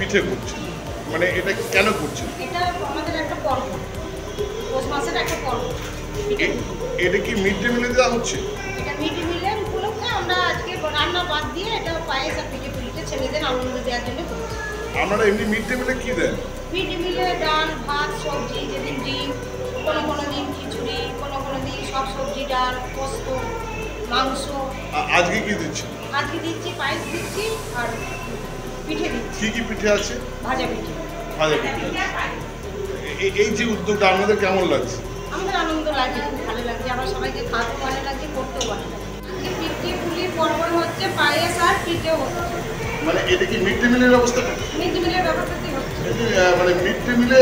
পিঠে করছেন, মানে এটা কেন করছেন? এটা আমাদের একটা পর্ব, পৌষ মাসের একটা পর্ব। এটা কি মিড ডে মিলে দেওয়া হচ্ছে? এটা মিড ডে মিলের উপলক্ষে আমরা আজকে রান্না বাদ দিয়ে এটা পায়েস আর পিঠে পুলিতে ছেলেদের আনন্দ দেওয়ার জন্য করছি। আপনারা এমনি মিড ডে মিলে কি দেন? মিড ডে মিলে ডাল, ভাত, সবজি, যেদিন ডিম, কোনো দিন খিচুড়ি, কোনো দিন সব সবজি, ডাল, পোস্ত, মাংস। আজকে কি দিচ্ছেন? আজকে দিচ্ছি পায়েস দিচ্ছি আর পিঠে দিচ্ছি। কি পিঠে আছে? ভাজা পিঠে। ভাজা পিঠে। এই যে উদ্যোগটা আপনাদের কেমন লাগছে? আমাদের আনন্দ লাগছে, খুব ভালো লাগছে, আবার সবাইকে খাওয়াতে ভালো লাগছে, করতেও ভালো লাগছে। আজকে পিঠে পুলি পর্বণ হচ্ছে, পায়েস আর পিঠেও হচ্ছে। মানে এটা কি মিড ডে মিলের ব্যবস্থাটা? মিড ডে মিলের ব্যবস্থাতেই হচ্ছে। মানে মিড ডে মিলে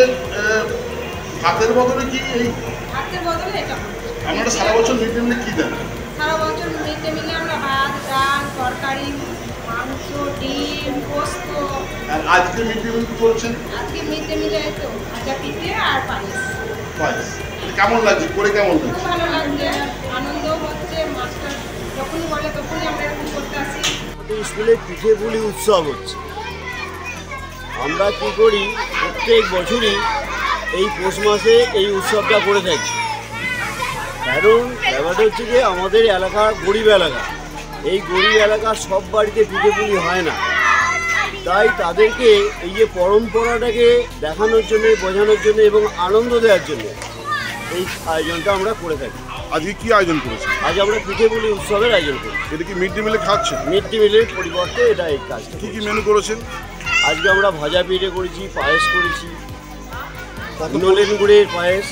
ভাতের বদলে কি এই ভাতের বদলে এটা হচ্ছে। আপনারা সারা বছর মিড ডে মিলে কি দেন? সারা বছর মিড ডে মিলে আমরা ভাত, ডাল, তরকারি, মাংস, ডিম, পোস্ত। আর আজকে মিড ডে মিল কি করছেন? আজকে মিড ডে মিলে তো ভাজা পিঠে আর পায়েস। পায়েস কেমন লাগছে? করে কেমন লাগছে? খুব ভালো লাগছে, আনন্দও হচ্ছে। মাস্টার যখনই বলে তখনই আমরা এরকম করতে আসি। স্কুলে পিঠে পুলি উৎসব হচ্ছে। আমরা কি করি, প্রত্যেক বছরই এই পৌষ মাসে এই উৎসবটা করে থাকি। কারণ ব্যাপারটা হচ্ছে যে আমাদের এলাকা গরিব এলাকা, এই গরিব এলাকার সব বাড়িতে পিঠে পুলি হয় না, তাই তাদেরকে এই যে পরম্পরাটাকে দেখানোর জন্য, বোঝানোর জন্য এবং আনন্দ দেওয়ার জন্য এই আয়োজনটা আমরা করে থাকি। আজকে কি আয়োজন করেছেন? আজ আমরা পিঠে পুলি উৎসবের আয়োজন করি। এটা কি মিড ডে মিলে খাচ্ছেন? মিড ডে মিলের পরিবর্তে এটা এই কাজটা। কি মেনু করেছেন? আজকে আমরা ভাজা পিঠে করেছি, পায়েস করেছি, নলেন গুড়ের পায়েস।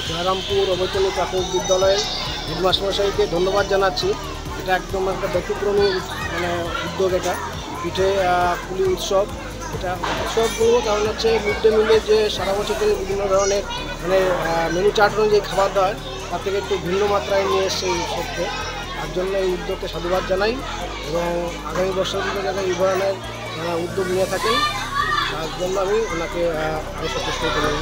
জয়রামপুর অবৈতনিক প্রাথমিক বিদ্যালয়ের হেডমাস্টারমশাইকে ধন্যবাদ জানাচ্ছি। এটা একদম একটা ব্যতিক্রমী উদ্যোগ। এটা পিঠে পুলি উৎসব, এটা উৎসব করবো কারণ হচ্ছে মিড ডে মিলে যে সারা বছর ধরে বিভিন্ন ধরনের মেনু চার্ট অনুযায়ী খাবার দেওয়া হয়, তার থেকে একটু ভিন্ন মাত্রায় নিয়ে এসছে এই উৎসবকে। তার জন্য এই উদ্যোগকে সাধুবাদ জানাই এবং আগামী বছরগুলো যাতে এই ধরনের উদ্যোগ নিয়ে থাকেন, তার জন্য আমি ওনাকে আরও সচেষ্ট করব।